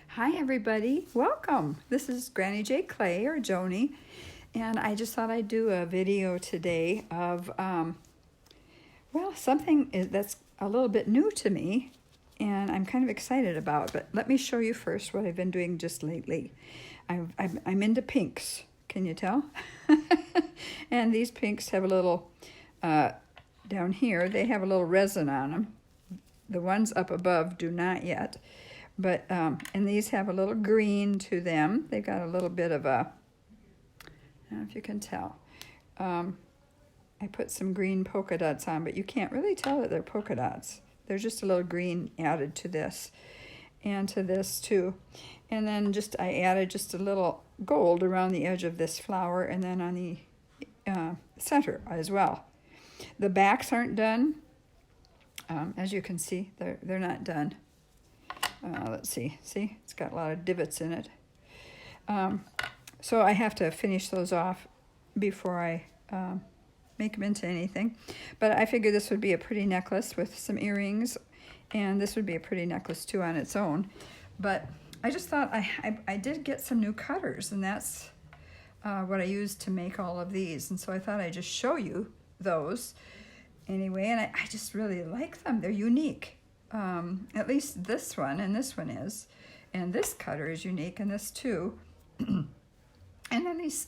Hi everybody, welcome. This is Granny J Clay or Joni, and I just thought I'd do a video today of something that's a little bit new to me and I'm kind of excited about. But let me show you first what I've been doing just lately. I'm into pinks, can you tell? And these pinks have a little down here, they have a little resin on them. The ones up above do not yet. But, and these have a little green to them. They've got a little bit of a, I don't know if you can tell. I put some green polka dots on, but you can't really tell that they're polka dots. They're just a little green added to this and to this too. And then I added just a little gold around the edge of this flower and then on the center as well. The backs aren't done. As you can see, they're not done. Let's see, it's got a lot of divots in it. So I have to finish those off before I make them into anything. But I figured this would be a pretty necklace with some earrings, and this would be a pretty necklace too on its own. But I just thought I did get some new cutters, and that's what I used to make all of these. And so I thought I'd just show you those anyway, and I just really like them. They're unique. At least this one and this one is, and this cutter is unique, and this too. And then these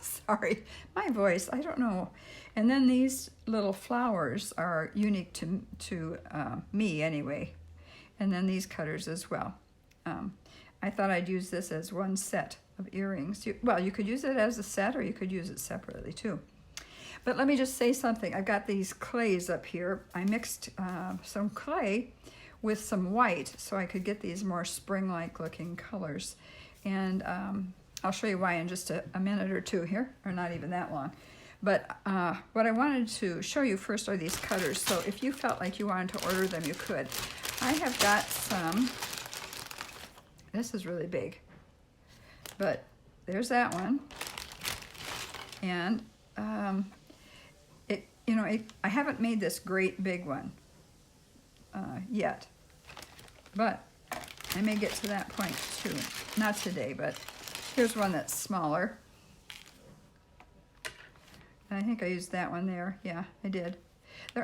sorry, my voice, I don't know. And then these little flowers are unique to me anyway, and then these cutters as well. I thought I'd use this as one set of earrings. You could use it as a set, or you could use it separately too. But let me just say something. I've got these clays up here. I mixed some clay with some white so I could get these more spring-like looking colors. And I'll show you why in just a minute or two here, or not even that long. But what I wanted to show you first are these cutters. So if you felt like you wanted to order them, you could. I have got some. This is really big. But there's that one. And I haven't made this great big one yet, but I may get to that point too. Not today, but here's one that's smaller. And I think I used that one there. Yeah, I did.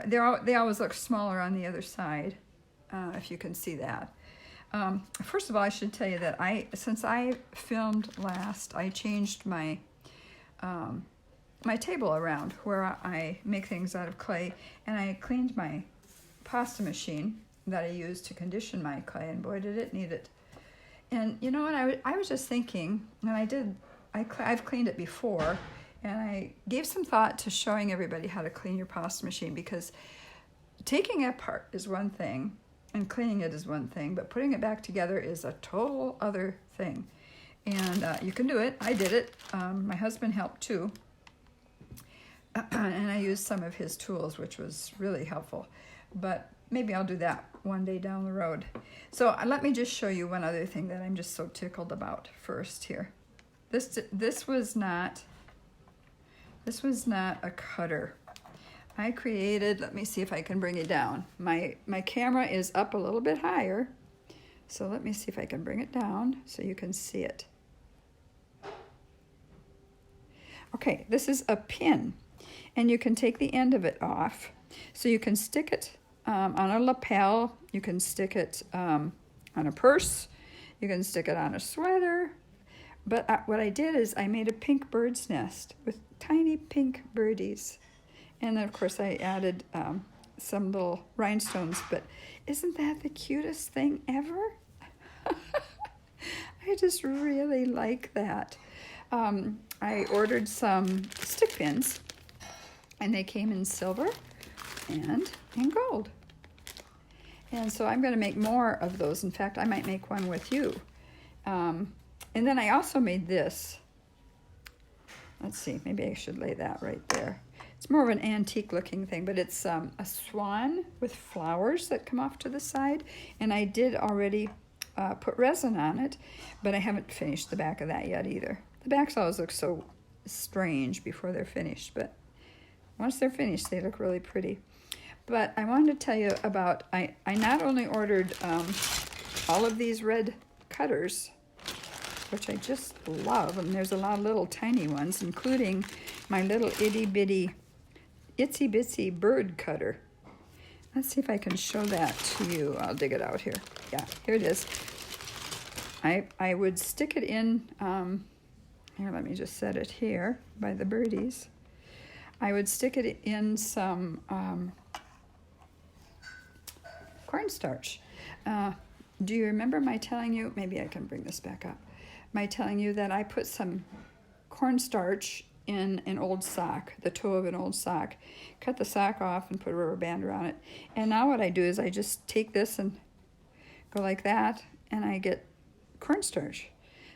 They always look smaller on the other side, if you can see that. First of all, I should tell you that since I filmed last, I changed my my table around where I make things out of clay, and I cleaned my pasta machine that I use to condition my clay, and boy did it need it. And you know what, I was just thinking, and I've cleaned it before, and I gave some thought to showing everybody how to clean your pasta machine, because taking it apart is one thing and cleaning it is one thing, but putting it back together is a total other thing. And you can do it. I did it. My husband helped too. And I used some of his tools, which was really helpful. But maybe I'll do that one day down the road. So let me just show you one other thing that I'm just so tickled about first here. This was not a cutter. I created, let me see if I can bring it down. My camera is up a little bit higher. So let me see if I can bring it down so you can see it. Okay, this is a pin. And you can take the end of it off. So you can stick it on a lapel. You can stick it on a purse. You can stick it on a sweater. But what I did is I made a pink bird's nest with tiny pink birdies. And then, of course, I added some little rhinestones. But isn't that the cutest thing ever? I just really like that. I ordered some stick pins. And they came in silver and in gold. And so I'm going to make more of those. In fact, I might make one with you. And then I also made this. Let's see, maybe I should lay that right there. It's more of an antique looking thing, but it's a swan with flowers that come off to the side. And I did already put resin on it, but I haven't finished the back of that yet either. The backs always look so strange before they're finished, but once they're finished, they look really pretty. But I wanted to tell you about, I not only ordered all of these red cutters, which I just love. And there's a lot of little tiny ones, including my little itty bitty Itsy Bitsy bird cutter. Let's see if I can show that to you. I'll dig it out here. Yeah, here it is. I would stick it in, here, let me just set it here by the birdies. I would stick it in some cornstarch. Do you remember my telling you, maybe I can bring this back up, my telling you that I put some cornstarch in an old sock, the toe of an old sock, cut the sock off and put a rubber band around it. And now what I do is I just take this and go like that, and I get cornstarch.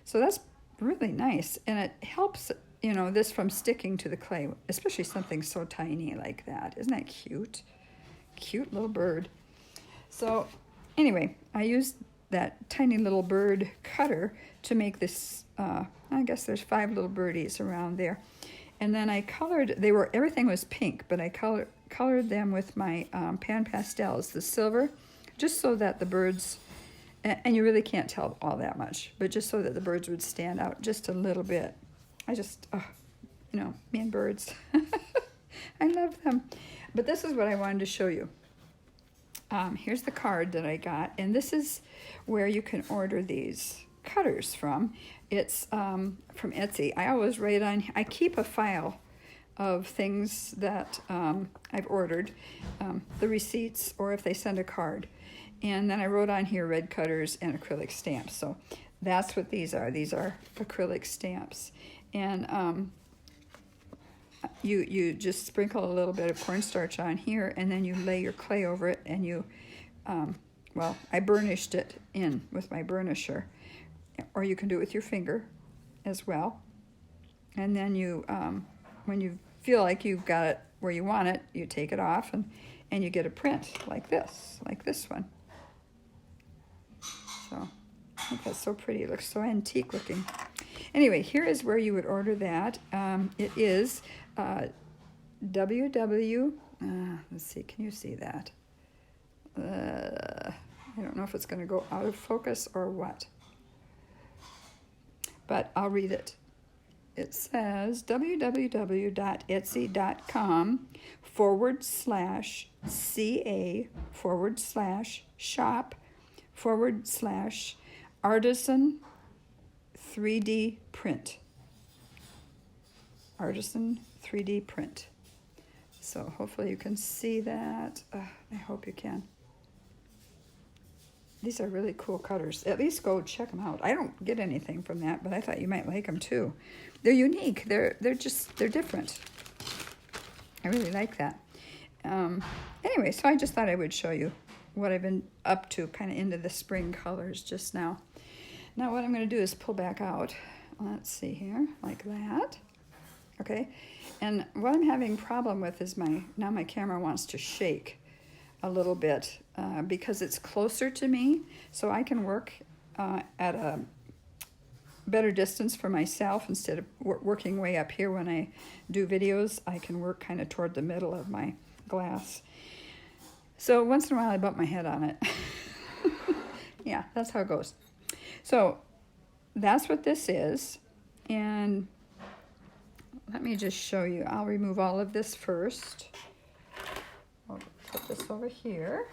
So that's really nice, and it helps, you know, this from sticking to the clay, especially something so tiny like that. Isn't that cute? Cute little bird. So anyway, I used that tiny little bird cutter to make this, I guess there's 5 little birdies around there. And then I colored, everything was pink, but I colored them with my pan pastels, the silver, just so that the birds, and you really can't tell all that much, but just so that the birds would stand out just a little bit. I just, you know, me and birds. I love them. But this is what I wanted to show you. Here's the card that I got, and this is where you can order these cutters from. It's from Etsy. I always write on, I keep a file of things that I've ordered, the receipts, or if they send a card. And then I wrote on here red cutters and acrylic stamps. So that's what these are. These are acrylic stamps. And you just sprinkle a little bit of cornstarch on here, and then you lay your clay over it, and you, well, I burnished it in with my burnisher, or you can do it with your finger as well. And then you, when you feel like you've got it where you want it, you take it off, and you get a print like this one. So I think that's so pretty. It looks so antique looking. Anyway, here is where you would order that. It is let's see, can you see that? I don't know if it's going to go out of focus or what, but I'll read it. It says www.etsy.com/ca/shop/artisan 3D print. Artisan 3D print. So hopefully you can see that. I hope you can. These are really cool cutters. At least go check them out. I don't get anything from that, but I thought you might like them too. They're unique. They're different. I really like that. Anyway, so I just thought I would show you what I've been up to, kind of into the spring colors just now. Now what I'm going to do is pull back out. Let's see here, like that. Okay, and what I'm having problem with is now my camera wants to shake a little bit because it's closer to me, so I can work at a better distance for myself instead of working way up here. When I do videos, I can work kind of toward the middle of my glass. So once in a while I bump my head on it. Yeah, that's how it goes. So that's what this is, and let me just show you. I'll remove all of this first. I'll put this over here.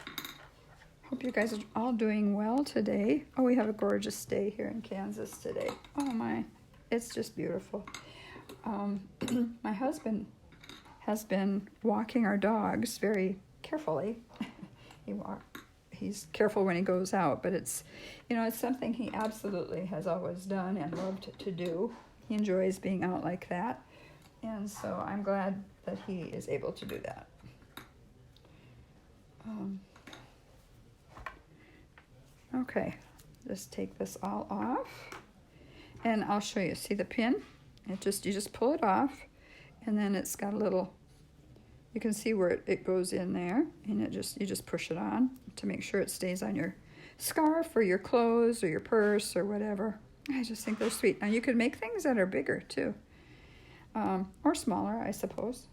Hope you guys are all doing well today. Oh, we have a gorgeous day here in Kansas today. Oh my, it's just beautiful. My husband has been walking our dogs very carefully. He's careful when he goes out, but it's, you know, it's something he absolutely has always done and loved to do. He enjoys being out like that, and so I'm glad that he is able to do that. Okay, just take this all off, and I'll show you. See the pin? You just pull it off, and then it's got a little. You can see where it goes in there, and you just push it on to make sure it stays on your scarf or your clothes or your purse or whatever. I just think they're sweet. Now you could make things that are bigger too, or smaller, I suppose.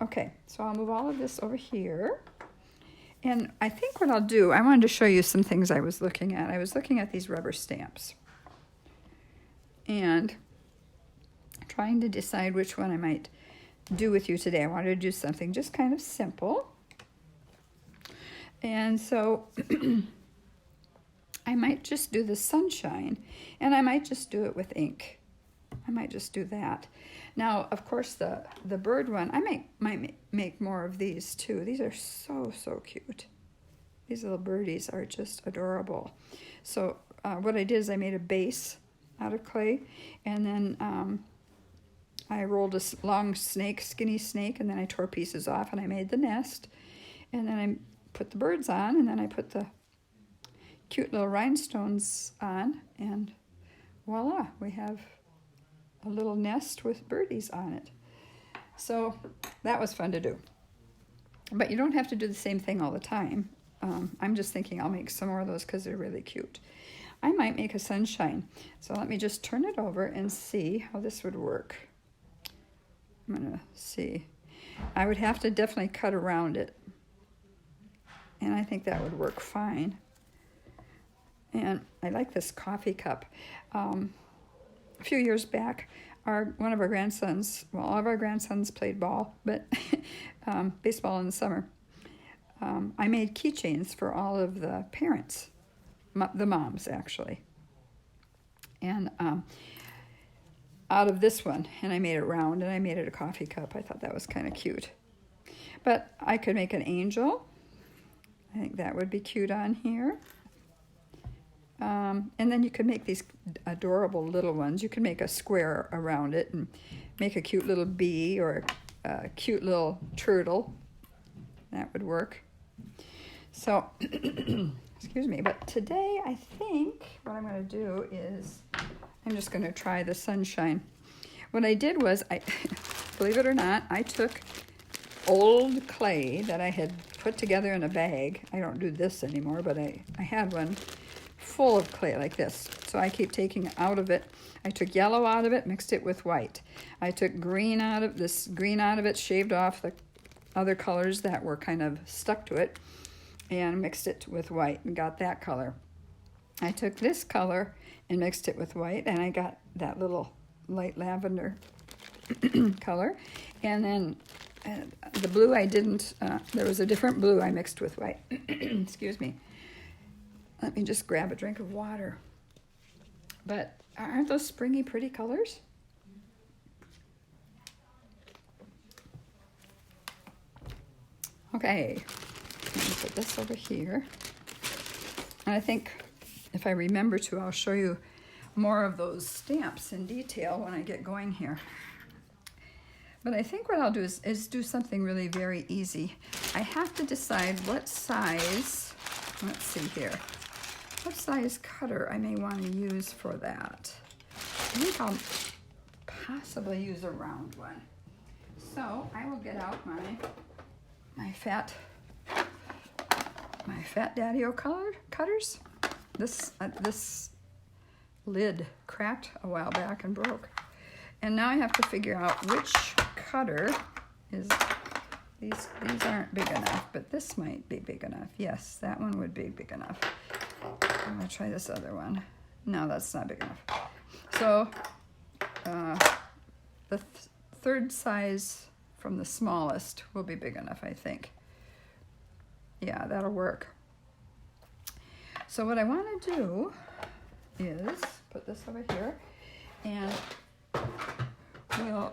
Okay, so I'll move all of this over here, And I think what I'll do, I wanted to show you some things I was looking at. I was looking at these rubber stamps and trying to decide which one I might do with you today. I wanted to do something just kind of simple. And so I might just do the sunshine, and I might just do it with ink. I might just do that. Now, of course, the bird one, I might make more of these too. These are so cute. These little birdies are just adorable. So what I did is I made a base out of clay, and then I rolled a long snake, skinny snake, and then I tore pieces off, and I made the nest. And then I put the birds on, and then I put the cute little rhinestones on, and voila, we have a little nest with birdies on it. So that was fun to do. But you don't have to do the same thing all the time. I'm just thinking I'll make some more of those because they're really cute. I might make a sunshine. So let me just turn it over and see how this would work. I'm gonna see. I would have to definitely cut around it. And I think that would work fine. And I like this coffee cup. A few years back, one of our grandsons, well, all of our grandsons played ball, but baseball in the summer. I made keychains for all of the parents, the moms actually. And out of this one, and I made it round, and I made it a coffee cup. I thought that was kind of cute. But I could make an angel. I think that would be cute on here. And then you could make these adorable little ones. You could make a square around it and make a cute little bee or a cute little turtle. That would work. So, excuse me, but today I think what I'm going to do is I'm just going to try the sunshine. What I did was, believe it or not, I took old clay that I had put together in a bag. I don't do this anymore, but I had one full of clay like this. So I keep taking out of it. I took yellow out of it, mixed it with white. I took green out of it, shaved off the other colors that were kind of stuck to it, and mixed it with white and got that color. I took this color and mixed it with white, and I got that little light lavender color. And then the blue I didn't, there was a different blue I mixed with white. Excuse me. Let me just grab a drink of water. But aren't those springy, pretty colors? Okay, let me put this over here. And I think if I remember to, I'll show you more of those stamps in detail when I get going here. But I think what I'll do is do something really very easy. I have to decide what size, let's see here, what size cutter I may want to use for that. I think I'll possibly use a round one. So I will get out my fat Daddy-O cutters. This lid cracked a while back and broke. And now I have to figure out which cutter is, these aren't big enough, but this might be big enough. Yes, that one would be big enough. I'm gonna try this other one. No, that's not big enough. So the third size from the smallest will be big enough, I think. Yeah, that'll work. So what I want to do is put this over here, and we'll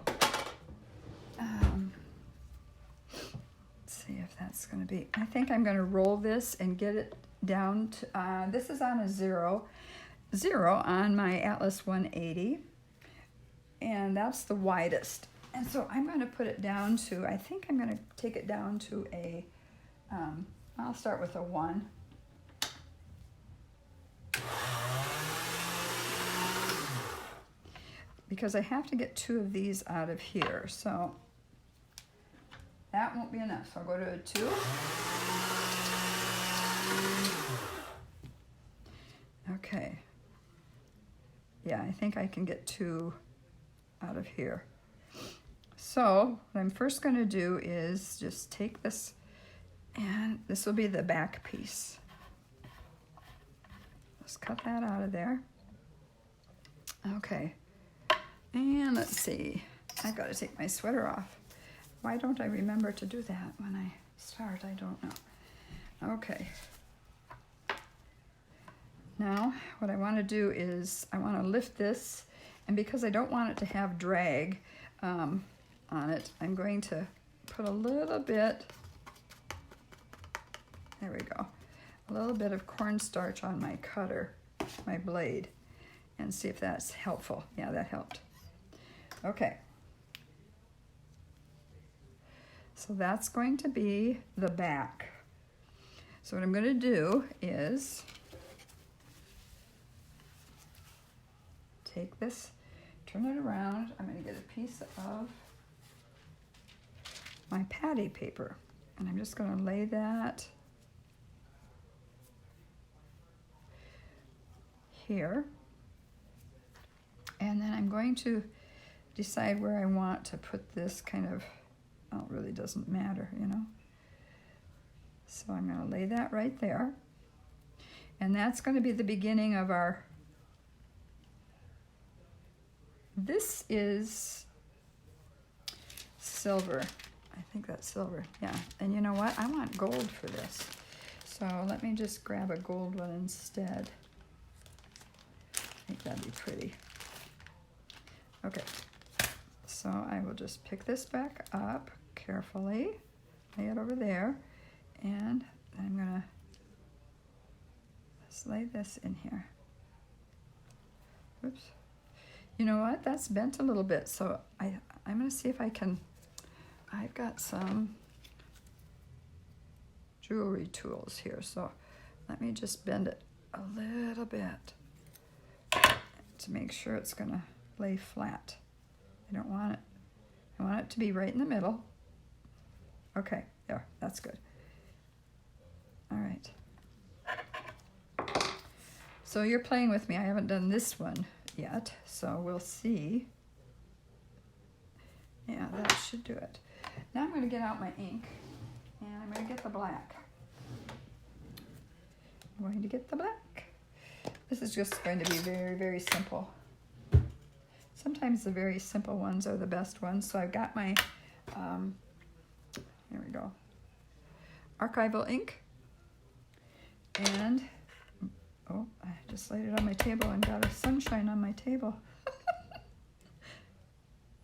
see if that's going to be, I think I'm going to roll this and get it down to, this is on a 0 on my Atlas 180, and that's the widest. And so I'm going to put it down to, I think I'm going to take it down to a, I'll start with a 1. Because I have to get 2 of these out of here, so that won't be enough. So I'll go to a 2. Okay. Yeah, I think I can get 2 out of here. So what I'm first going to do is just take this And this will be the back piece. Let's cut that out of there. Okay, and let's see. I gotta take my sweater off. Why don't I remember to do that when I start? I don't know. Okay. Now, what I want to do is I want to lift this, and because I don't want it to have drag on it, I'm going to put a little bit, there we go, a little bit of cornstarch on my cutter, my blade, and see if that's helpful. Yeah, that helped. Okay. So that's going to be the back. So what I'm going to do is take this, turn it around. I'm going to get a piece of my patty paper, and I'm just going to lay that here. And then I'm going to decide where I want to put this kind of, well, it really doesn't matter, you know. So I'm going to lay that right there. And that's going to be the beginning of our, this is silver. I think that's silver, yeah. And you know what? I want gold for this. So let me just grab a gold one instead. I think that'd be pretty. Okay, so I will just pick this back up carefully, lay it over there, and I'm gonna just lay this in here. Oops. You know what? That's bent a little bit, so I'm gonna see if I can, I've got some jewelry tools here, so let me just bend it a little bit to make sure it's gonna lay flat. I don't want it, I want it to be right in the middle. Okay, there, that's good. All right. So you're playing with me. I haven't done this one yet, so we'll see. Yeah, that should do it. Now I'm going to get out my ink, and I'm going to get the black. I'm going to get the black. This is just going to be very, very simple. Sometimes the very simple ones are the best ones. So I've got my, here we go, archival ink. And, oh, I just laid it on my table and got a sunshine on my table.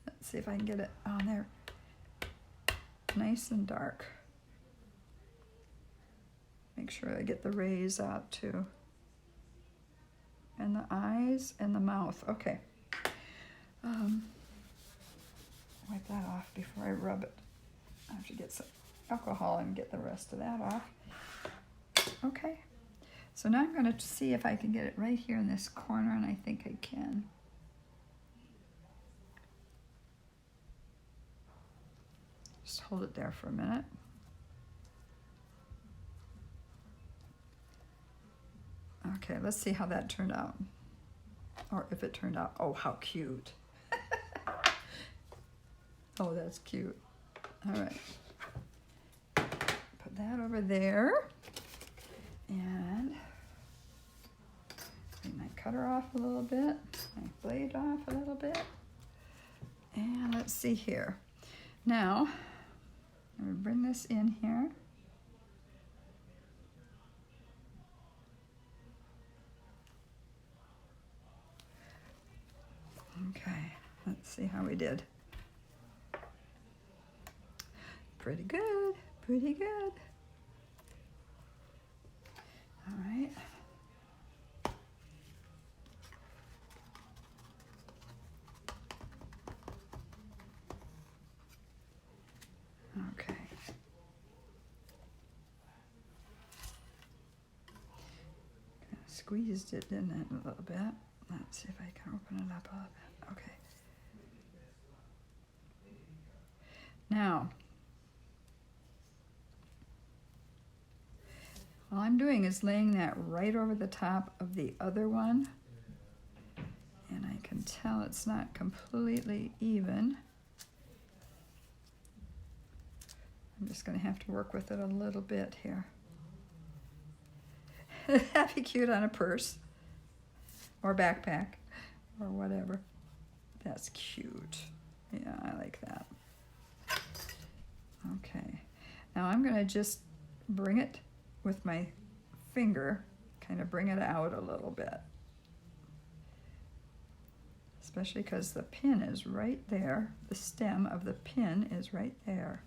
Let's see if I can get it on there. Nice and dark. Make sure I get the rays out too. And the eyes and the mouth. Okay. Wipe that off before I rub it. I have to get some alcohol and get the rest of that off. Okay. So now I'm going to see if I can get it right here in this corner, and I think I can. Just hold it there for a minute. Okay, let's see how that turned out. Or if it turned out, oh, how cute. Oh, that's cute. All right. Put that over there. And bring my cutter off a little bit, my blade off a little bit. And let's see here. Now, I'm going to bring this in here. Okay, let's see how we did. Pretty good, pretty good. All right. Okay. Squeezed it, didn't it, a little bit? Let's see if I can open it up a little bit. Okay. Now, all I'm doing is laying that right over the top of the other one. And I can tell it's not completely even. I'm just going to have to work with it a little bit here. That'd be cute on a purse or backpack or whatever. That's cute. Yeah, I like that. Okay, now I'm going to just bring it with my finger, kind of bring it out a little bit. Especially because the pin is right there. The stem of the pin is right there.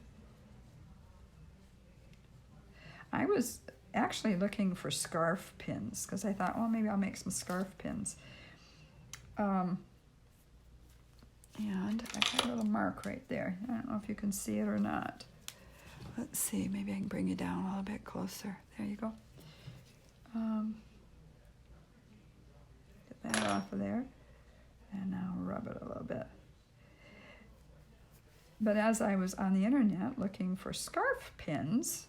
I was actually looking for scarf pins because I thought, well, maybe I'll make some scarf pins. And I got a little mark right there. I don't know if you can see it or not. Let's see, maybe I can bring you down a little bit closer. There you go. Get that off of there. And now rub it a little bit. But as I was on the internet looking for scarf pins,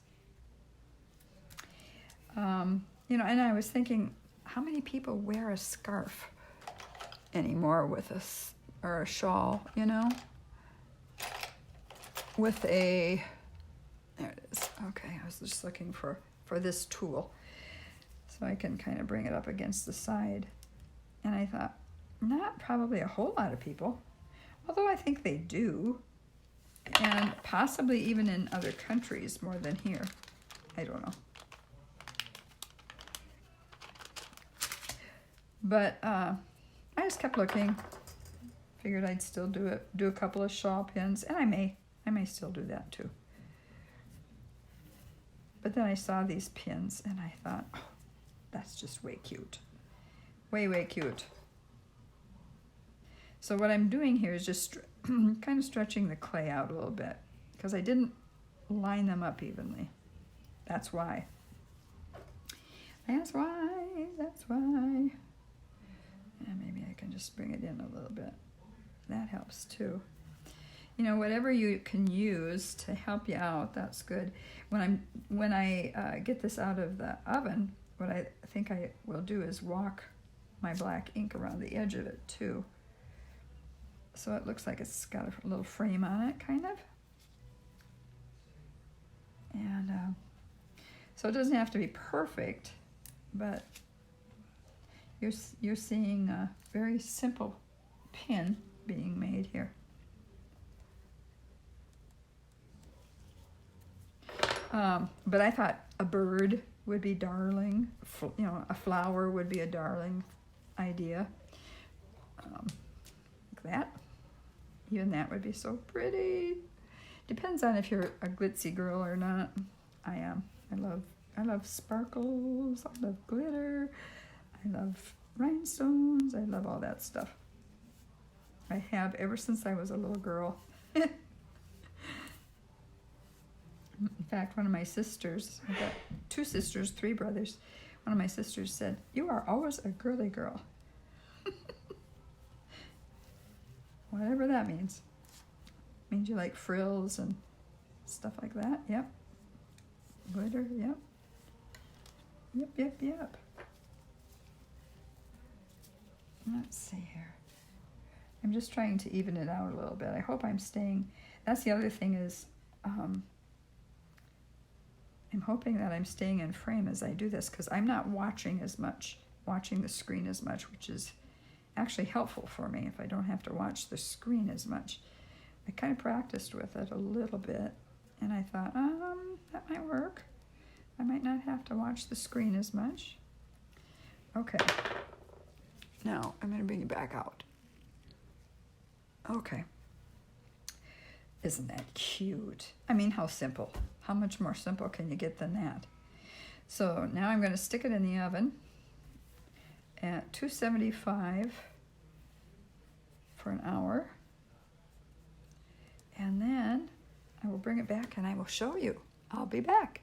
you know, and I was thinking, how many people wear a scarf anymore with or a shawl, you know? With a, there it is. Okay, I was just looking for this tool so I can kind of bring it up against the side. And I thought, not probably a whole lot of people, although I think they do, and possibly even in other countries more than here. I don't know. But I just kept looking. Figured I'd still do a couple of shawl pins, and I may still do that too. But then I saw these pins, and I thought, oh, that's just way cute. Way cute. So what I'm doing here is just kind of stretching the clay out a little bit because I didn't line them up evenly. That's why. That's why. And maybe I can just bring it in a little bit. That helps too. You know, whatever you can use to help you out, that's good. When I get this out of the oven, what I think I will do is walk my black ink around the edge of it too. So it looks like it's got a little frame on it, kind of. And so it doesn't have to be perfect, but you're seeing a very simple pin being made here. But I thought a bird would be darling. You know, a flower would be a darling idea. Like that. Even that would be so pretty. Depends on if you're a glitzy girl or not. I am. I love sparkles. I love glitter. I love rhinestones. I love all that stuff. I have ever since I was a little girl. In fact, one of my sisters, I've got 2 sisters, 3 brothers. One of my sisters said, "You are always a girly girl." Whatever that means. Means you like frills and stuff like that. Yep. Glitter. Yep. Yep. Let's see here. I'm just trying to even it out a little bit. I hope I'm staying. That's the other thing is I'm hoping that I'm staying in frame as I do this because I'm not watching the screen as much, which is actually helpful for me if I don't have to watch the screen as much. I kind of practiced with it a little bit, and I thought, that might work. I might not have to watch the screen as much. Okay. Now, I'm going to bring you back out. Okay. Isn't that cute? I mean, how simple. How much more simple can you get than that? So now I'm going to stick it in the oven at 275 for an hour. And then I will bring it back and I will show you. I'll be back.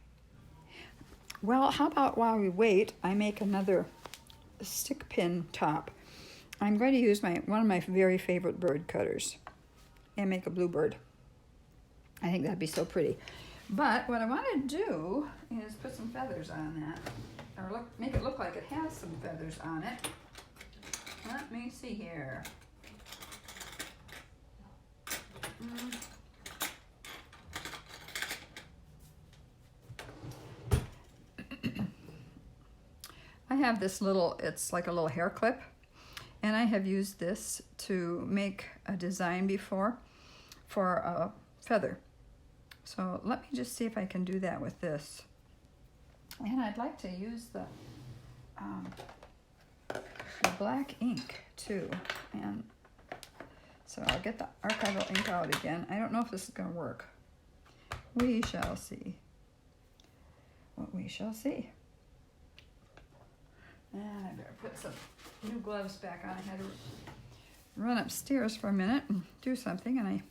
Well, how about while we wait, I make another stick pin top. I'm going to use one of my very favorite bird cutters and make a blue bird. I think that'd be so pretty. But what I want to do is put some feathers on that, or make it look like it has some feathers on it. Let me see here. I have this little, it's like a little hair clip, and I have used this to make a design before for a feather. So let me just see if I can do that with this. And I'd like to use the black ink too. And so I'll get the archival ink out again. I don't know if this is going to work. We shall see. What we shall see. And I better put some new gloves back on. I had to run upstairs for a minute and do something, and I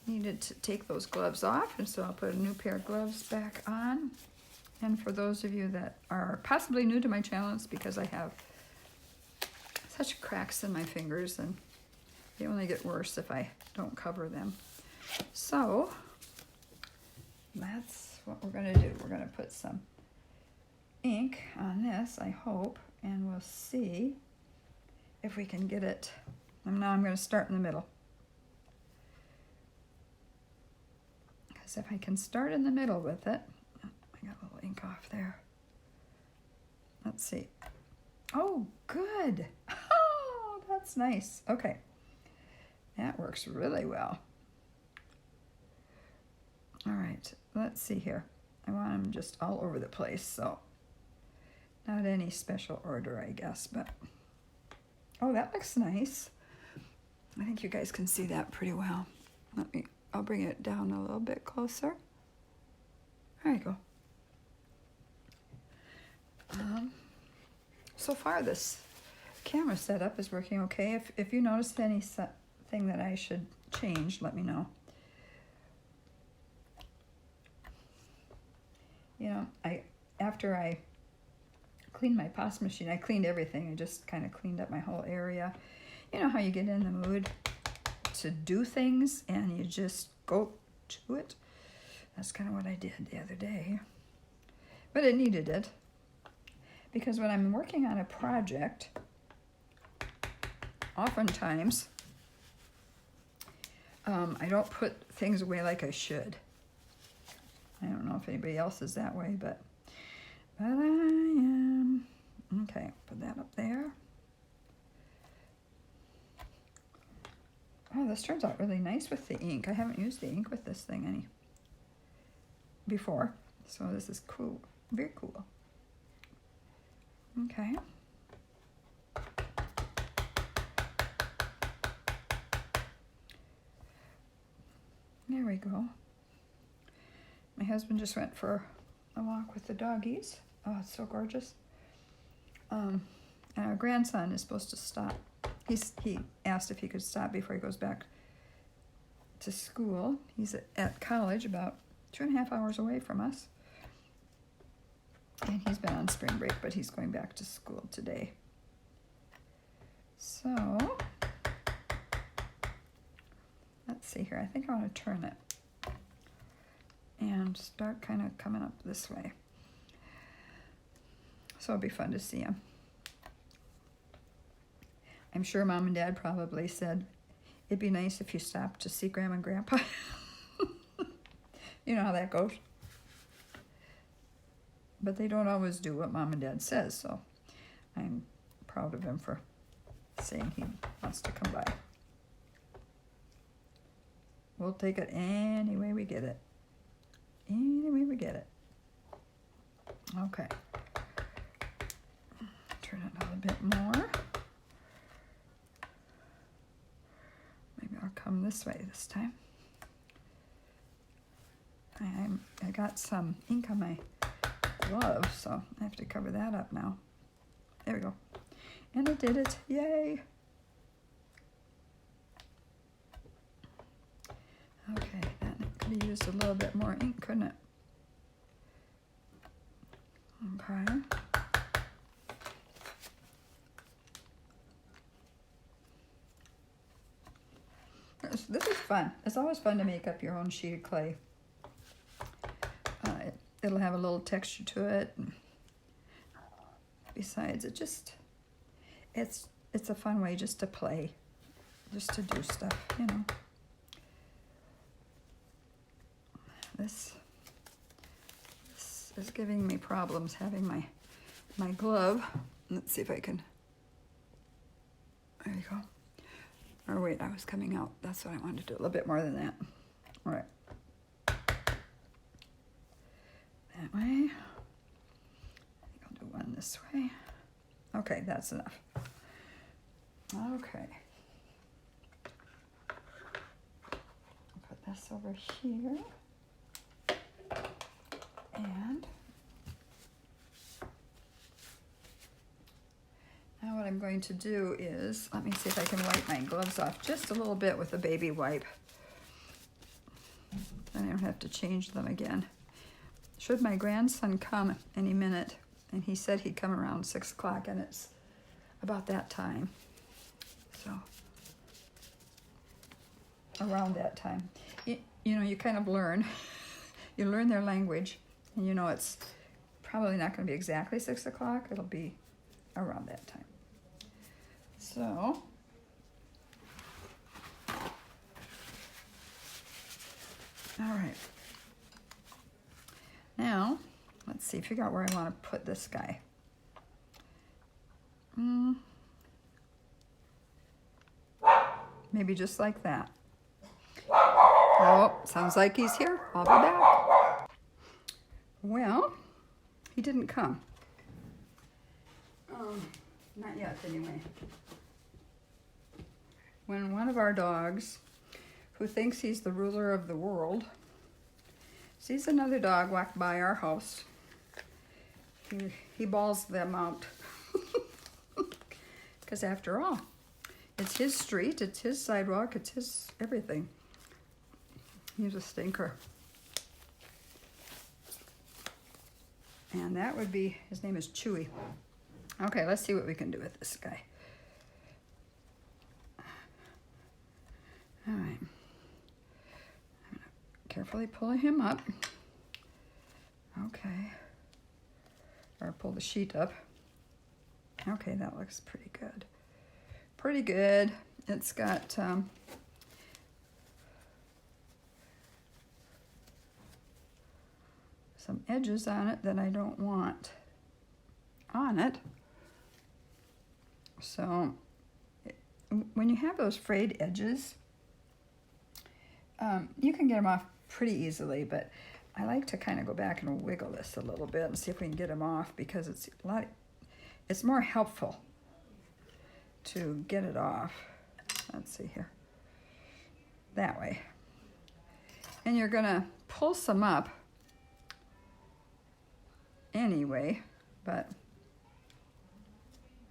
needed to take those gloves off, and so I'll put a new pair of gloves back on. And for those of you that are possibly new to my channel, it's because I have such cracks in my fingers, and they only get worse if I don't cover them. So that's what we're going to do. We're going to put some ink on this, I hope, and we'll see if we can get it. And now I'm going to start in the middle. Because if I can start in the middle with it, I got a little ink off there. Let's see. Oh, good. Oh, that's nice. Okay. That works really well. All right, let's see here. I want them just all over the place, so not any special order, I guess, but oh, that looks nice. I think you guys can see that pretty well. I'll bring it down a little bit closer. There you go. So far this camera setup is working okay. If you noticed anything that I should change, let me know. You know, after I cleaned my pasta machine, I cleaned everything. I just kind of cleaned up my whole area. You know how you get in the mood to do things and you just go to it? That's kind of what I did the other day. But it needed it. Because when I'm working on a project, oftentimes, I don't put things away like I should. I don't know if anybody else is that way, but I am. Okay, put that up there. Oh, this turns out really nice with the ink. I haven't used the ink with this thing any before, so this is cool, very cool. Okay. There we go. My husband just went for a walk with the doggies. Oh, it's so gorgeous. And our grandson is supposed to stop. He asked if he could stop before he goes back to school. He's at college about 2.5 hours away from us. And he's been on spring break, but he's going back to school today. So, let's see here. I think I want to turn it and start kind of coming up this way. So it'll be fun to see him. I'm sure Mom and Dad probably said, it'd be nice if you stopped to see Grandma and Grandpa. You know how that goes. But they don't always do what Mom and Dad says, so I'm proud of him for saying he wants to come by. We'll take it any way we get it. Any way we get it. Okay. Turn it a little bit more. Maybe I'll come this way this time. I got some ink on my glove, so I have to cover that up now. There we go. And I did it. Yay! Okay, that could have used a little bit more ink, couldn't it? Okay. This is fun. It's always fun to make up your own sheet of clay. It'll have a little texture to it. And besides, it's a fun way just to play, just to do stuff, you know. This is giving me problems having my my glove. Let's see if I can. There you go. Or wait, I was coming out. That's what I wanted to do. A little bit more than that. All right. That way. I think I'll do one this way. Okay, that's enough. Okay. Put this over here. And now what I'm going to do is, let me see if I can wipe my gloves off just a little bit with a baby wipe. Then I don't have to change them again. Should my grandson come any minute, and he said he'd come around 6 o'clock, and it's about that time. So, around that time. You know, you kind of learn. You learn their language, and you know it's probably not going to be exactly 6 o'clock. It'll be around that time. So, all right. Now, let's see, figure out where I want to put this guy. Maybe just like that. Oh, sounds like he's here. I'll be back. Well, he didn't come. Not yet, anyway. When one of our dogs, who thinks he's the ruler of the world, sees another dog walk by our house, he bawls them out. Because after all, it's his street, it's his sidewalk, it's his everything. He's a stinker. And that would be, his name is Chewy. Okay, let's see what we can do with this guy. All right. I'm gonna carefully pull him up. Okay. Or pull the sheet up. Okay, that looks pretty good. Pretty good. It's got some edges on it that I don't want on it. So when you have those frayed edges, you can get them off pretty easily, but I like to kind of go back and wiggle this a little bit and see if we can get them off, because it's more helpful to get it off. Let's see here. That way. And you're gonna pull some up anyway, but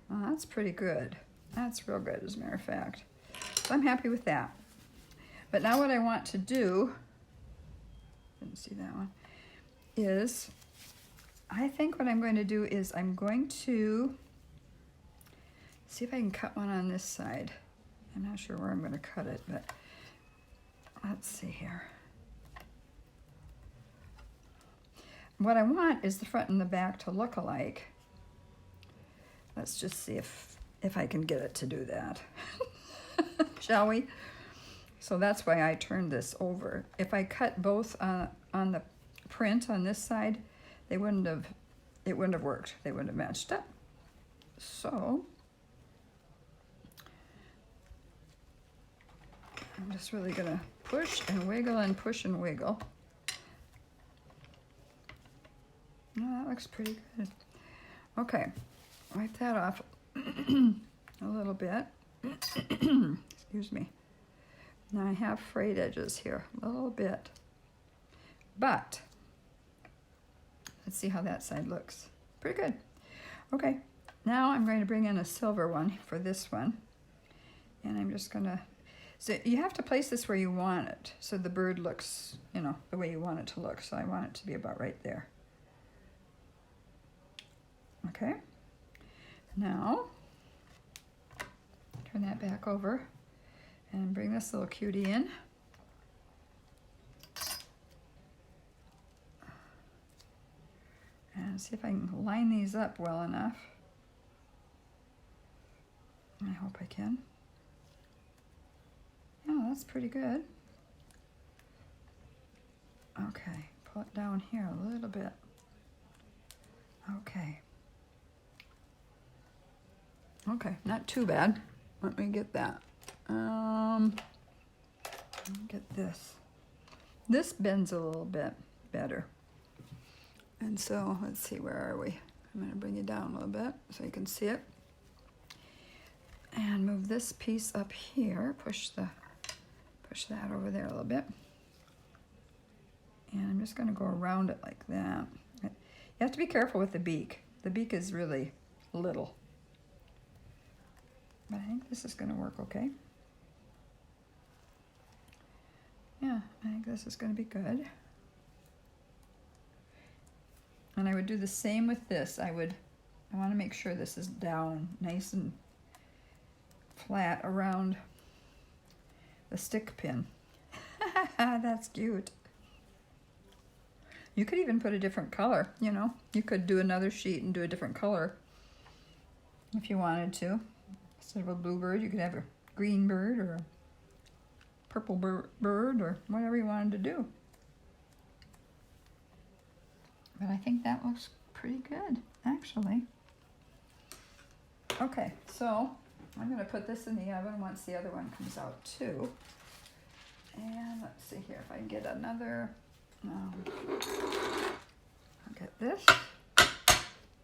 well, that's pretty good. That's real good, as a matter of fact. So I'm happy with that. But now what I want to do, didn't see that one, is I think what I'm going to do is I'm going to see if I can cut one on this side. I'm not sure where I'm going to cut it, but let's see here. What I want is the front and the back to look alike. Let's just see if I can get it to do that. Shall we? So that's why I turned this over. If I cut both on the print on this side, it wouldn't have worked. They wouldn't have matched up. So I'm just really gonna push and wiggle and push and wiggle. Oh, that looks pretty good. Okay, wipe that off a little bit. Excuse me. Now I have frayed edges here, a little bit. But let's see how that side looks. Pretty good. Okay, now I'm going to bring in a silver one for this one. And I'm just gonna, so you have to place this where you want it, so the bird looks, you know, the way you want it to look. So I want it to be about right there. Okay, now turn that back over and bring this little cutie in. And see if I can line these up well enough. I hope I can. Yeah, that's pretty good. Okay, pull it down here a little bit. Okay. Okay, not too bad. Let me get that. Get this. This bends a little bit better. And so, let's see, where are we? I'm going to bring you down a little bit so you can see it. And move this piece up here. Push that over there a little bit. And I'm just going to go around it like that. You have to be careful with the beak. The beak is really little. But I think this is going to work okay. Yeah, I think this is going to be good. And I would do the same with this. I want to make sure this is down nice and flat around the stick pin. That's cute. You could even put a different color, you know. You could do another sheet and do a different color if you wanted to. Instead of a blue bird, you could have a green bird or a purple bird or whatever you wanted to do. But I think that looks pretty good, actually. Okay, so I'm going to put this in the oven once the other one comes out too. And let's see here if I can get another. I'll get this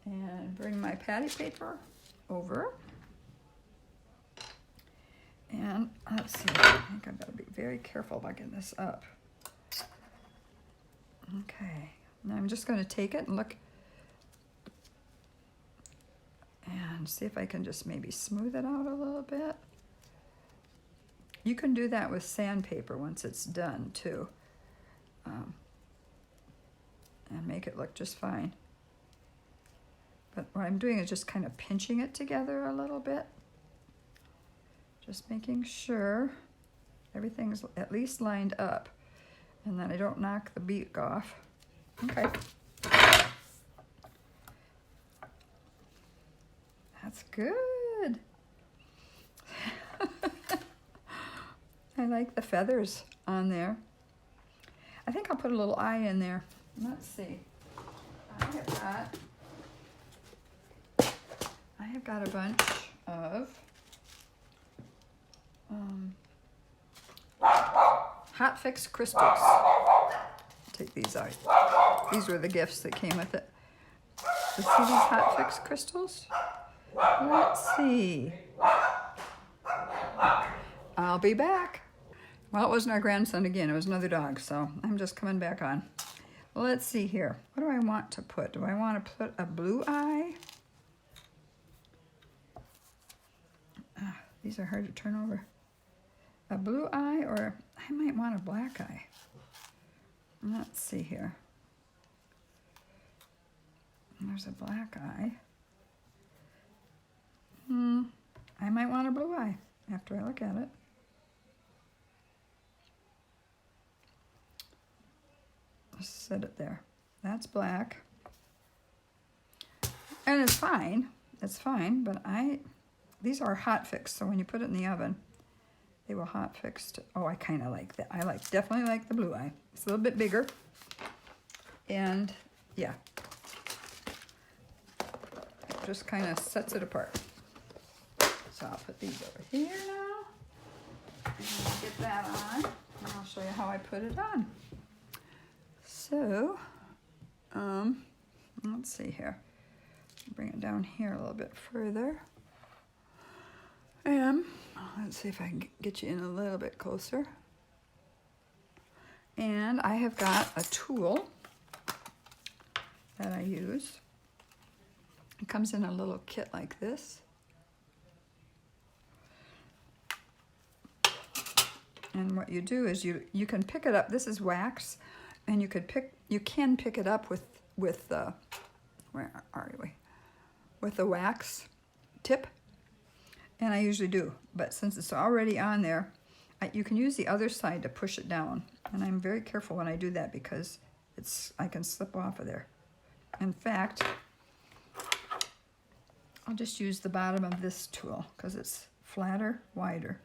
and bring my patty paper over. And let's see, I think I've got to be very careful about getting this up. Okay, now I'm just going to take it and look and see if I can just maybe smooth it out a little bit. You can do that with sandpaper once it's done too, and make it look just fine. But what I'm doing is just kind of pinching it together a little bit. Just making sure everything's at least lined up and that I don't knock the beak off. Okay. That's good. I like the feathers on there. I think I'll put a little eye in there. Let's see. I have got a bunch of Hot Fix crystals. Take these out. These were the gifts that came with it. You see these Hot Fix crystals? Let's see. I'll be back. Well, it wasn't our grandson again. It was another dog, so I'm just coming back on. Let's see here. What do I want to put? Do I want to put a blue eye? These are hard to turn over. A blue eye, or I might want a black eye. Let's see here. There's a black eye. I might want a blue eye after I look at it. Just set it there. That's black. And it's fine. It's fine, but these are hot fixed, so when you put it in the oven, they will hot fix. Oh, I kind of like that. I definitely like the blue eye. It's a little bit bigger. And yeah, it just kind of sets it apart. So I'll put these over here now. And I'll get that on. And I'll show you how I put it on. So, let's see here. Bring it down here a little bit further. And let's see if I can get you in a little bit closer. And I have got a tool that I use. It comes in a little kit like this. And what you do is you can pick it up. This is wax, and you can pick it up with where are we? With the wax tip. And I usually do, but since it's already on there, you can use the other side to push it down. And I'm very careful when I do that because I can slip off of there. In fact, I'll just use the bottom of this tool because it's flatter, wider.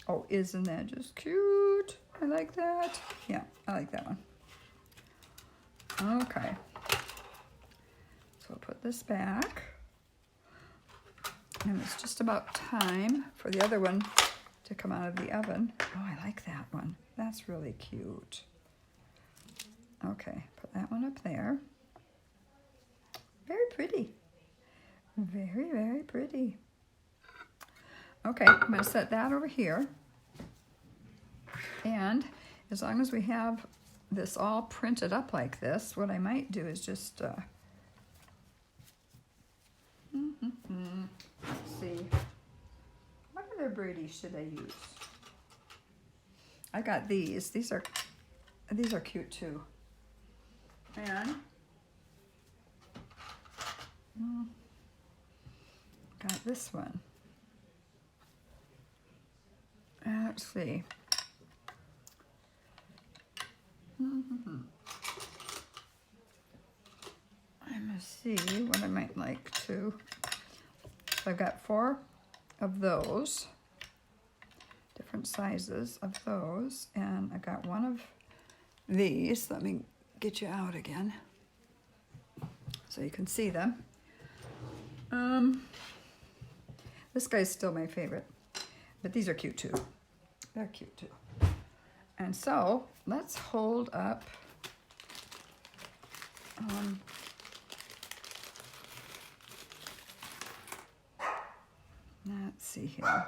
Oh, isn't that just cute? I like that. Yeah, I like that one. Okay. So I'll put this back. And it's just about time for the other one to come out of the oven. Oh, I like that one. That's really cute. Okay, put that one up there. Very pretty. Very, very pretty. Okay, I'm going to set that over here. And as long as we have this all printed up like this, what I might do is just, let's see, what other birdies should I use? I got these. These are cute too. And got this one. Let's see. I must see what I might like to. So I've got 4 of those, different sizes of those, and I got 1 of these. Let me get you out again so you can see them. This guy's still my favorite, but these are cute too. They're cute too. And so let's hold up let's see here.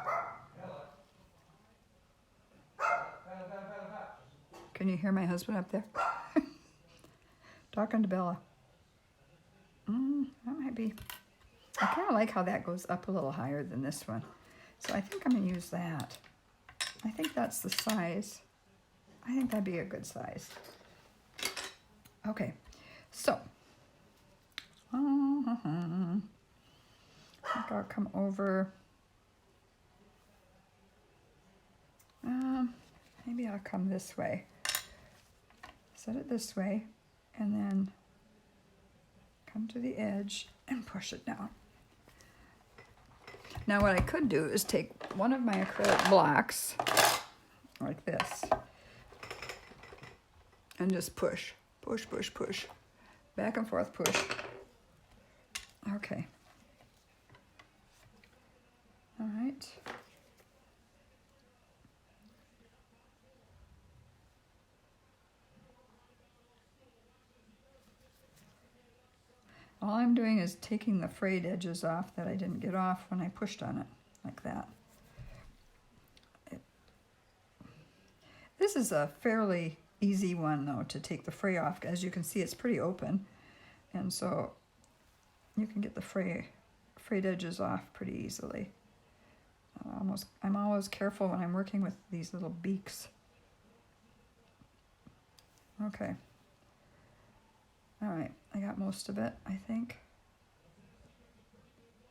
Can you hear my husband up there? Talking to Bella. That might be. I kind of like how that goes up a little higher than this one. So I think I'm going to use that. I think that's the size. I think that'd be a good size. Okay, so I think I'll come over. Maybe I'll come this way. Set it this way, and then come to the edge and push it down. Now what I could do is take one of my acrylic blocks, like this, and just push, push, push, push, back and forth, push. Okay. All right. All I'm doing is taking the frayed edges off that I didn't get off when I pushed on it, like that. This is a fairly easy one, though, to take the fray off. As you can see, it's pretty open, and so you can get the frayed edges off pretty easily. I'm always careful when I'm working with these little beaks. Okay. All right, I got most of it, I think.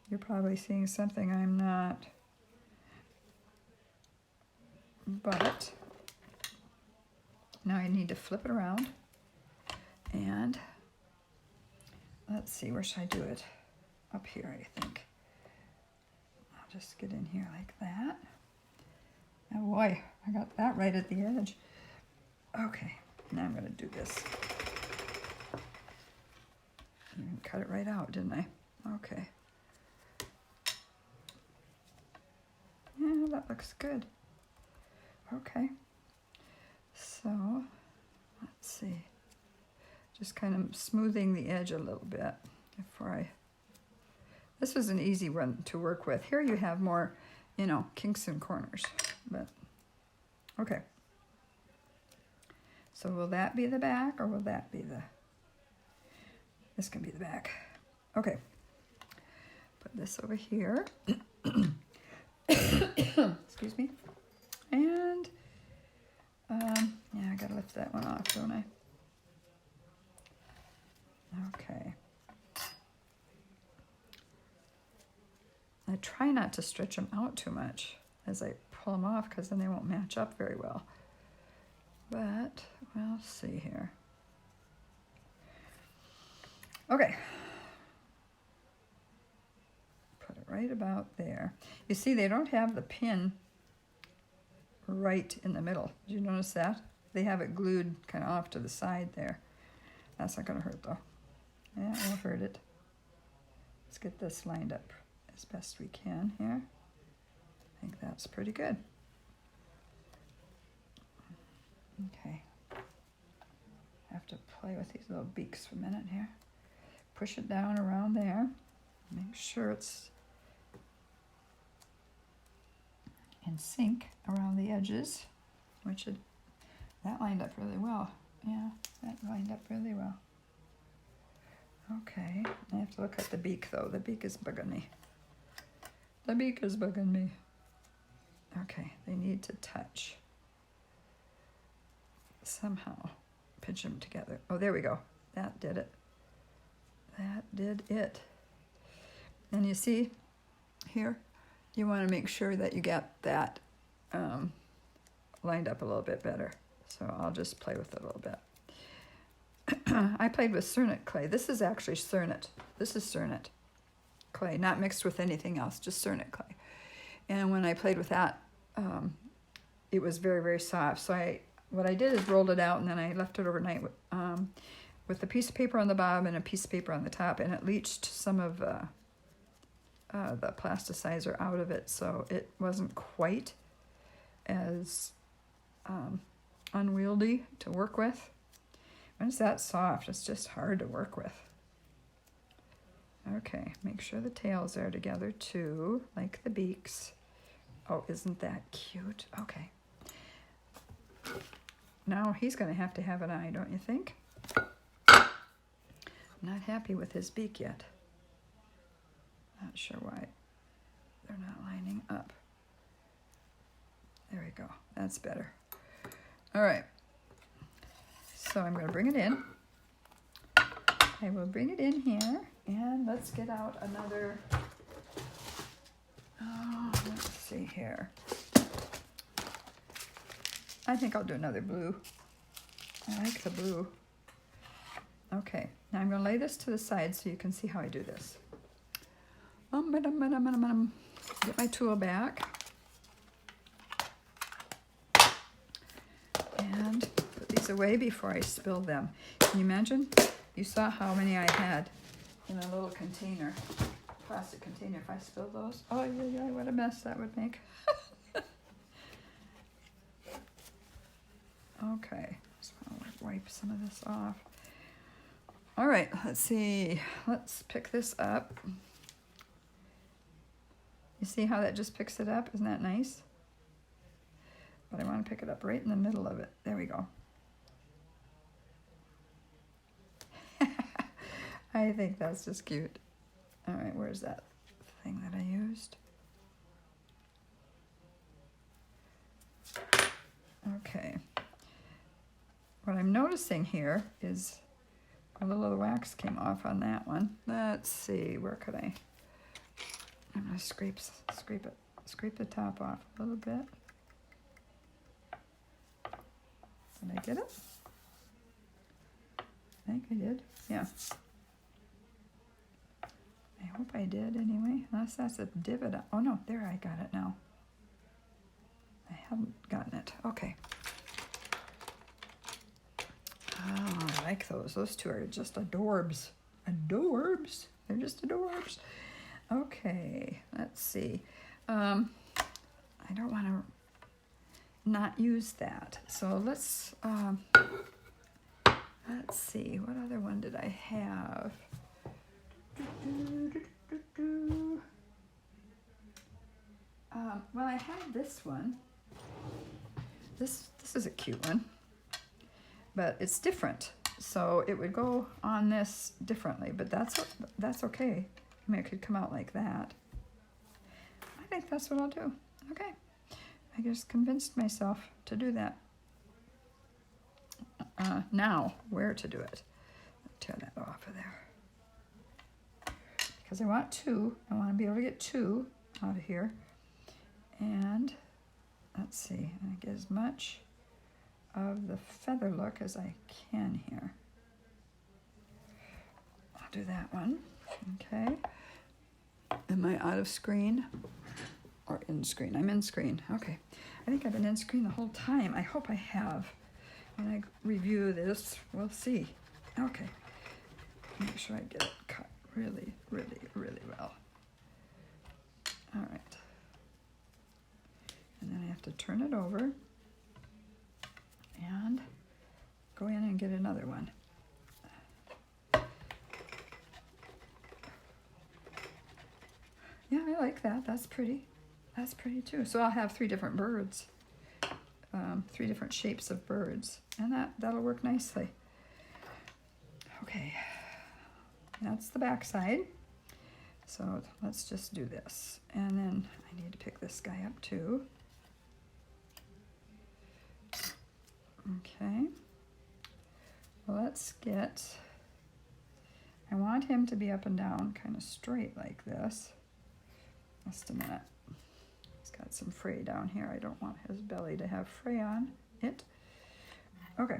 You're probably seeing something I'm not. But now I need to flip it around. And let's see, where should I do it? Up here, I think. I'll just get in here like that. Oh boy, I got that right at the edge. Okay, now I'm going to do this. Cut it right out, didn't I? Okay. Yeah, that looks good. Okay. So, let's see. Just kind of smoothing the edge a little bit before I... This was an easy one to work with. Here you have more, you know, kinks and corners, but okay. So will that be the back, or will that be the... This can be the back. Okay. Put this over here. Excuse me. And, yeah, I gotta lift that one off, don't I? Okay. I try not to stretch them out too much as I pull them off, because then they won't match up very well. But we'll see here. Okay. Put it right about there. You see, they don't have the pin right in the middle. Did you notice that? They have it glued kind of off to the side there. That's not going to hurt, though. Yeah, it won't hurt it. Let's get this lined up as best we can here. I think that's pretty good. Okay. I have to play with these little beaks for a minute here. Push it down around there. Make sure it's in sync around the edges, that lined up really well. Yeah, that lined up really well. Okay, I have to look at the beak though. The beak is bugging me. The beak is bugging me. Okay, they need to touch. Somehow pinch them together. Oh, there we go. That did it. That did it. And you see here, you want to make sure that you get that lined up a little bit better. So I'll just play with it a little bit. I played with Cernet clay. This is actually Cernet. This is Cernet clay, not mixed with anything else, just Cernet clay. And when I played with that, it was very, very soft. So what I did is rolled it out, and then I left it overnight with a piece of paper on the bottom and a piece of paper on the top, and it leached some of the plasticizer out of it, so it wasn't quite as unwieldy to work with. When it's that soft, it's just hard to work with. Okay, make sure the tails are together too, like the beaks. Oh, isn't that cute? Okay. Now he's going to have an eye, don't you think? I'm not happy with his beak yet. Not sure why they're not lining up. There we go. That's better. All right. So I'm going to bring it in. I will bring it in here, and let's get out another. Oh, let's see here. I think I'll do another blue. I like the blue. Okay, now I'm going to lay this to the side so you can see how I do this. Get my tool back. And put these away before I spill them. Can you imagine? You saw how many I had in a little container, plastic container. If I spilled those, oh yeah, what a mess that would make. Okay, just want to wipe some of this off. All right, let's see. Let's pick this up. You see how that just picks it up? Isn't that nice? But I want to pick it up right in the middle of it. There we go. I think that's just cute. All right, where's that thing that I used? Okay. What I'm noticing here is a little of the wax came off on that one. Let's see, where could I'm gonna scrape the top off a little bit. Did I get it? I think I did, yeah. I hope I did anyway, unless that's a divot. Oh no, there, I got it now. I haven't gotten it, okay. Oh, I like those. Those two are just adorbs. Adorbs. They're just adorbs. Okay, let's see. I don't want to not use that. So let's see. What other one did I have? Well, I had this one. This is a cute one. But it's different, so it would go on this differently, but that's okay. I mean, it could come out like that. I think that's what I'll do. Okay, I just convinced myself to do that. Now, where to do it? Tear that off of there. Because I want two. I want to be able to get two out of here. And let's see, I get as much of the feather look as I can here. I'll do that one. Okay. Am I out of screen or in screen? I'm in screen. Okay. I think I've been in screen the whole time. I hope I have. When I review this, we'll see. Okay. Make sure I get it cut really, really, really well. All right. And then I have to turn it over and go in and get another one. Yeah, I like that. That's pretty. That's pretty too. So I'll have 3 different birds, 3 different shapes of birds, and that'll work nicely. Okay, that's the back side. So let's just do this, and then I need to pick this guy up too. Okay. Well, let's get. I want him to be up and down, kind of straight like this. Just a minute. He's got some fray down here. I don't want his belly to have fray on it. Okay.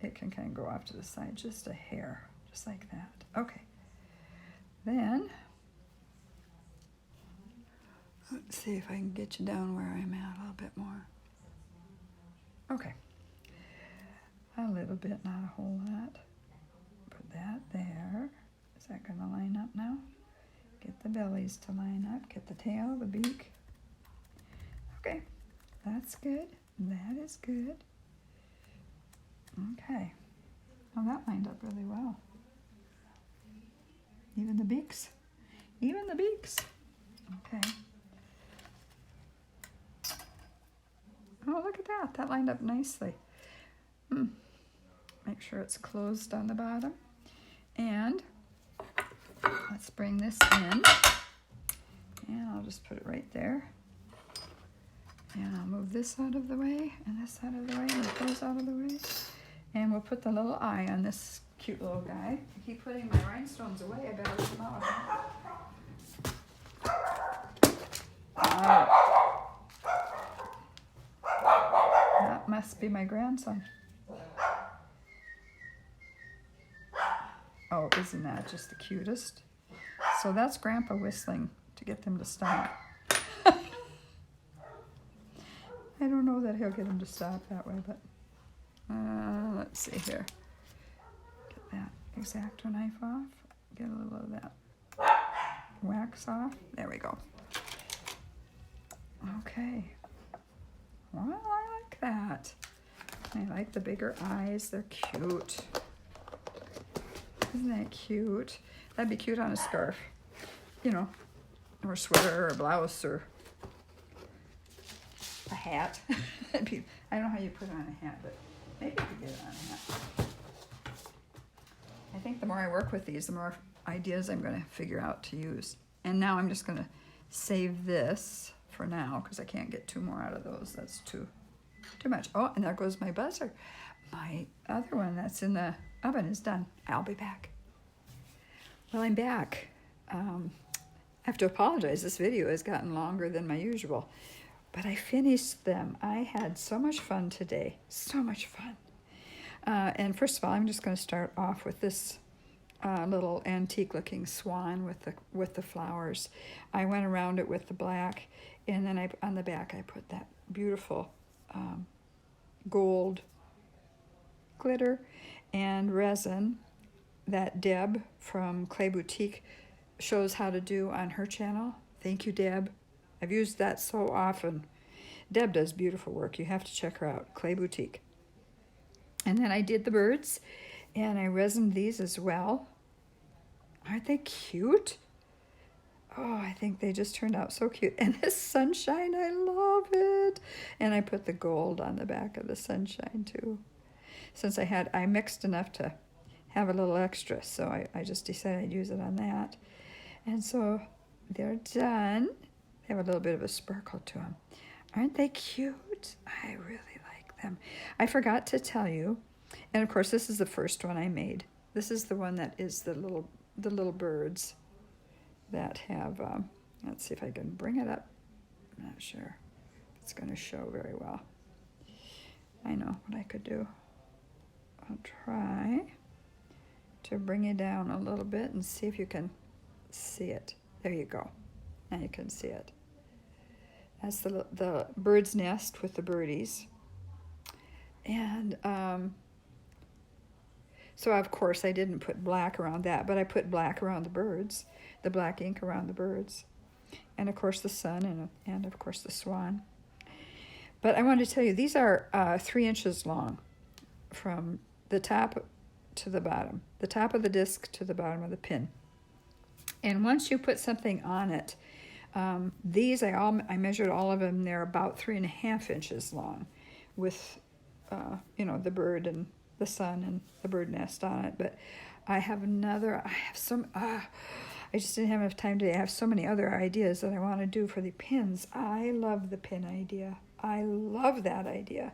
It can kind of go off to the side just a hair, just like that. Okay. Then, let's see if I can get you down where I'm at a little bit more. Okay. A little bit, not a whole lot. Put that there. Is that going to line up now? Get the bellies to line up. Get the tail, the beak. Okay. That's good. That is good. Okay. Well, that lined up really well. Even the beaks. Even the beaks. Okay. Oh, look at that. That lined up nicely. Make sure it's closed on the bottom. And let's bring this in. And I'll just put it right there. And I'll move this out of the way, and this out of the way, and those out of the way. And we'll put the little eye on this cute little guy. I keep putting my rhinestones away. I better let them out. That must be my grandson. Oh, isn't that just the cutest? So that's Grandpa whistling to get them to stop. I don't know that he'll get them to stop that way, but let's see here. Get that X-Acto knife off. Get a little of that wax off. There we go. Okay. Well, I like that. I like the bigger eyes. They're cute. Isn't that cute? That'd be cute on a scarf, you know, or a sweater or a blouse or a hat. I don't know how you put it on a hat, but maybe you could get it on a hat. I think the more I work with these, the more ideas I'm going to figure out to use. And now I'm just going to save this for now because I can't get 2 more out of those. That's too much. Oh, and there goes my buzzer. My other one that's in the oven is done. I'll be back. Well, I'm back. I have to apologize. This video has gotten longer than my usual. But I finished them. I had so much fun today. So much fun. And first of all, I'm just going to start off with this little antique-looking swan with the flowers. I went around it with the black, and then on the back I put that beautiful gold glitter and resin that Deb from Clay Boutique shows how to do on her channel. Thank you, Deb. I've used that so often. Deb does beautiful work. You have to check her out, Clay Boutique. And then I did the birds, and I resined these as well. Aren't they cute? Oh, I think they just turned out so cute. And this sunshine, I love it. And I put the gold on the back of the sunshine too. Since I mixed enough to have a little extra, so I just decided I'd use it on that. And so they're done. They have a little bit of a sparkle to them. Aren't they cute? I really like them. I forgot to tell you, and of course this is the first one I made. This is the one that is the little birds that have, let's see if I can bring it up. I'm not sure if it's going to show very well. I know what I could do. I'll try to bring it down a little bit and see if you can see it. There you go. Now you can see it. That's the bird's nest with the birdies. And So of course I didn't put black around that, but I put black around the birds, the black ink around the birds, and of course the sun, and of course the swan. But I wanted to tell you, these are 3 inches long from the top to the bottom, the top of the disc to the bottom of the pin. And once you put something on it, these I measured all of them. They're about 3.5 inches long, with the bird and the sun and the bird nest on it. But I have some. I just didn't have enough time today. I have so many other ideas that I want to do for the pins. I love the pin idea. I love that idea.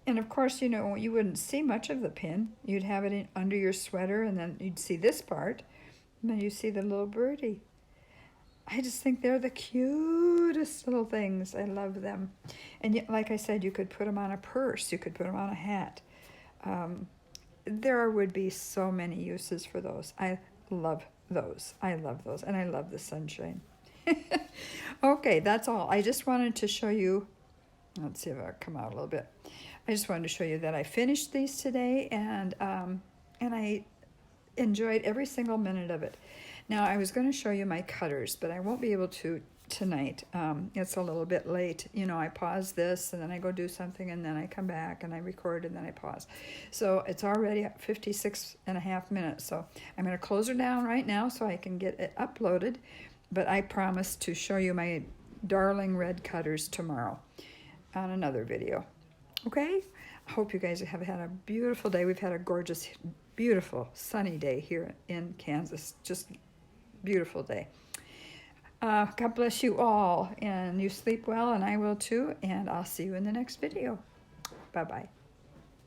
And of course, you wouldn't see much of the pin. You'd have it under your sweater, and then you'd see this part, and then you see the little birdie. I just think they're the cutest little things. I love them. And yet, like I said, you could put them on a purse. You could put them on a hat. There would be so many uses for those. I love those. I love those. And I love the sunshine. Okay, that's all. I just wanted to show you. Let's see if I'll come out a little bit. I just wanted to show you that I finished these today, and I enjoyed every single minute of it. Now, I was going to show you my cutters, but I won't be able to tonight. It's a little bit late. I pause this, and then I go do something, and then I come back, and I record, and then I pause. So it's already 56.5 minutes. So I'm going to close her down right now so I can get it uploaded. But I promise to show you my darling red cutters tomorrow on another video. Okay? I hope you guys have had a beautiful day. We've had a gorgeous, beautiful, sunny day here in Kansas. Just beautiful day. God bless you all, and you sleep well, and I will too, and I'll see you in the next video. Bye-bye.